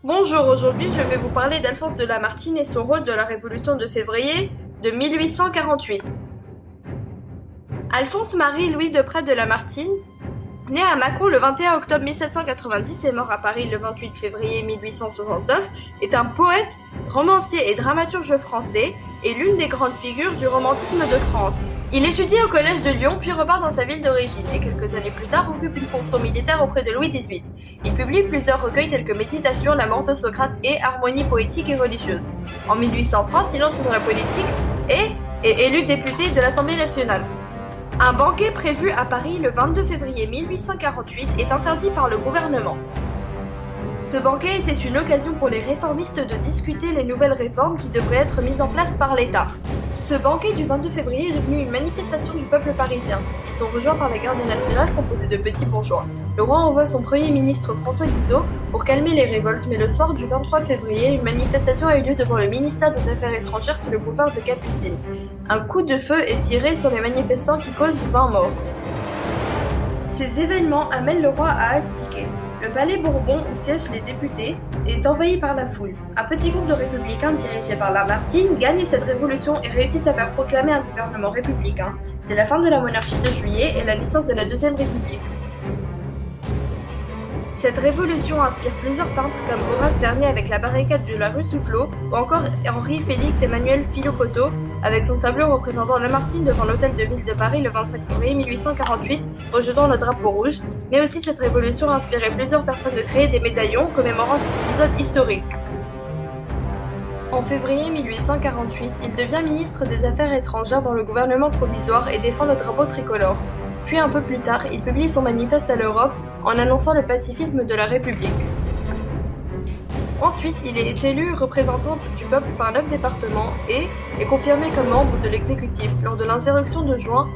Bonjour, aujourd'hui je vais vous parler d'Alphonse de Lamartine et son rôle dans la Révolution de février de 1848. Alphonse Marie-Louis de Prat de Lamartine, né à Mâcon le 21 octobre 1790 et mort à Paris le 28 février 1869, est un poète, romancier et dramaturge français et l'une des grandes figures du romantisme de France. Il étudie au collège de Lyon puis repart dans sa ville d'origine et quelques années plus tard occupe une fonction militaire auprès de Louis XVIII. Il publie plusieurs recueils tels que Méditation, La mort de Socrate et Harmonie poétique et religieuse. En 1830, il entre dans la politique et est élu député de l'Assemblée nationale. Un banquet prévu à Paris le 22 février 1848 est interdit par le gouvernement. Ce banquet était une occasion pour les réformistes de discuter les nouvelles réformes qui devraient être mises en place par l'État. Ce banquet du 22 février est devenu une manifestation du peuple parisien. Ils sont rejoints par la garde nationale composée de petits bourgeois. Le roi envoie son premier ministre François Guizot pour calmer les révoltes, mais le soir du 23 février, une manifestation a eu lieu devant le ministère des Affaires étrangères sur le boulevard de Capucines. Un coup de feu est tiré sur les manifestants qui cause 20 morts. Ces événements amènent le roi à abdiquer. Le palais Bourbon, où siègent les députés, est envahi par la foule. Un petit groupe de républicains dirigé par Lamartine gagne cette révolution et réussissent à faire proclamer un gouvernement républicain. C'est la fin de la monarchie de Juillet et la naissance de la Deuxième République. Cette révolution inspire plusieurs peintres comme Horace Vernet avec la barricade de la rue Soufflot ou encore Henri-Félix Emmanuel Filopotto avec son tableau représentant Lamartine devant l'hôtel de ville de Paris le 25 février 1848 rejetant le drapeau rouge, mais aussi cette révolution a inspiré plusieurs personnes de créer des médaillons commémorant cet épisode historique. En février 1848, il devient ministre des Affaires étrangères dans le gouvernement provisoire et défend le drapeau tricolore. Puis un peu plus tard, il publie son manifeste à l'Europe en annonçant le pacifisme de la République. Ensuite, il est élu représentant du peuple par 9 départements et est confirmé comme membre de l'exécutif lors de l'insurrection de juin,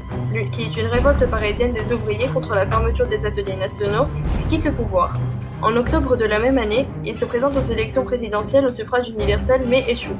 qui est une révolte parisienne des ouvriers contre la fermeture des ateliers nationaux, il quitte le pouvoir. En octobre de la même année, il se présente aux élections présidentielles au suffrage universel mais échoue.